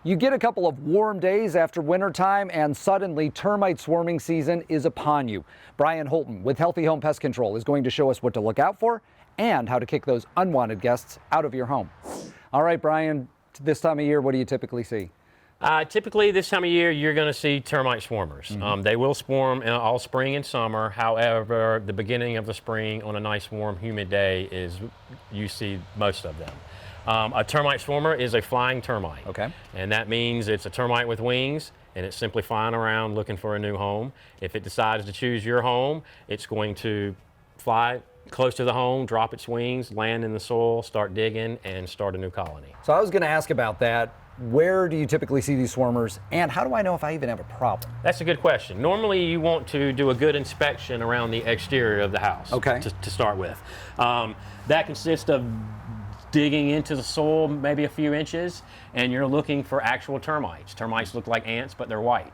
You get a couple of warm days after wintertime and suddenly termite swarming season is upon you. Brian Holton with Healthy Home Pest Control is going to show us what to look out for and how to kick those unwanted guests out of your home. All right, Brian, this time of year, what do you typically see? Typically this time of year, you're going to see termite swarmers. They will swarm all spring and summer. However, the beginning of the spring on a nice warm humid day is you see most of them. A termite swarmer is a flying termite. Okay. And that means it's a termite with wings and it's simply flying around looking for a new home. If it decides to choose your home, it's going to fly close to the home, drop its wings, land in the soil, start digging, and start a new colony. So I was going to ask about that. Where do you typically see these swarmers, and how do I know if I even have a problem? That's a good question. Normally you want to do a good inspection around the exterior of the house. Okay. To start with. That consists of digging into the soil maybe a few inches, and you're looking for actual termites. Termites look like ants, but they're white.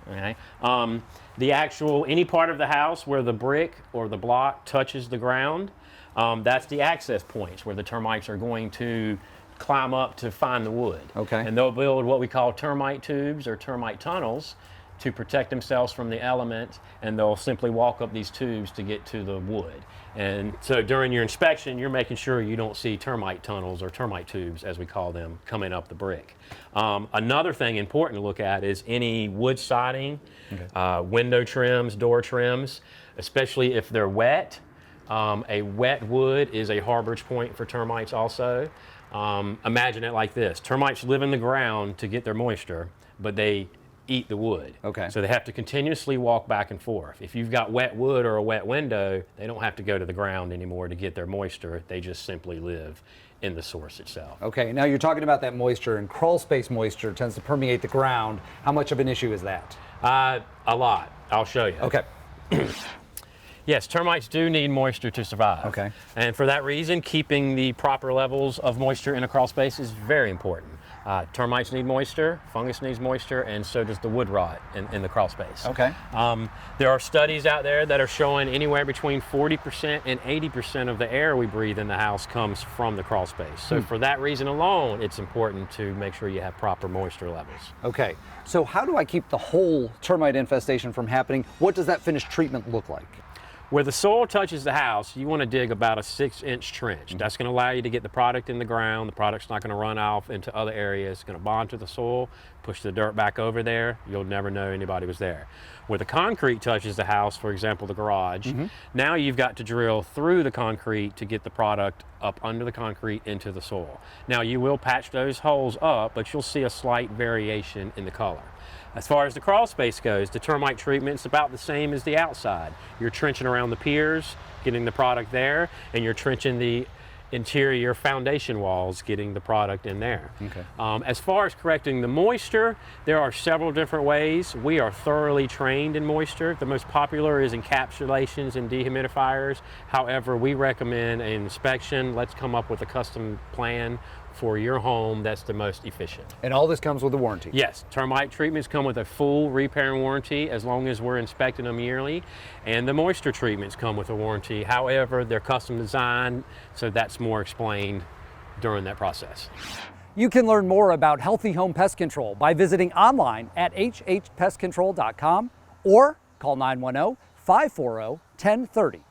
Okay. Any part of the house where the brick or the block touches the ground, that's the access points where the termites are going to climb up to find the wood. Okay. And they'll build what we call termite tubes or termite tunnels to protect themselves from the element, and they'll simply walk up these tubes to get to the wood. And so during your inspection, you're making sure you don't see termite tunnels or termite tubes, as we call them, coming up the brick. Another thing important to look at is any wood siding, window trims, door trims, especially if they're wet. A wet wood is a harborage point for termites also. Imagine it like this. Termites live in the ground to get their moisture, but they eat the wood. Okay. So they have to continuously walk back and forth. If you've got wet wood or a wet window, they don't have to go to the ground anymore to get their moisture. They just simply live in the source itself. Okay, now you're talking about that moisture, and crawl space moisture tends to permeate the ground. How much of an issue is that? A lot. I'll show you. Okay. Yes, termites do need moisture to survive. Okay. And for that reason, keeping the proper levels of moisture in a crawl space is very important. Termites need moisture, fungus needs moisture, and so does the wood rot in the crawl space. Okay. There are studies out there that are showing anywhere between 40% and 80% of the air we breathe in the house comes from the crawl space. So for that reason alone, it's important to make sure you have proper moisture levels. Okay, so how do I keep the whole termite infestation from happening? What does that finished treatment look like? Where the soil touches the house, you want to dig about a 6-inch trench. That's going to allow you to get the product in the ground. The product's not going to run off into other areas. It's going to bond to the soil, push the dirt back over there. You'll never know anybody was there. Where the concrete touches the house, for example, the garage, now you've got to drill through the concrete to get the product up under the concrete into the soil. Now you will patch those holes up, but you'll see a slight variation in the color. As far as the crawl space goes, the termite treatment is about the same as the outside. You're trenching around the piers, getting the product there, and you're trenching the interior foundation walls, getting the product in there. Okay. As far as correcting the moisture, there are several different ways. We are thoroughly trained in moisture. The most popular is encapsulations and dehumidifiers. However, we recommend an inspection. Let's come up with a custom plan for your home that's the most efficient. And all this comes with a warranty? Yes, termite treatments come with a full repair warranty as long as we're inspecting them yearly, and the moisture treatments come with a warranty. However, they're custom designed, so that's more explained during that process. You can learn more about Healthy Home Pest Control by visiting online at hhpestcontrol.com or call 910-540-1030.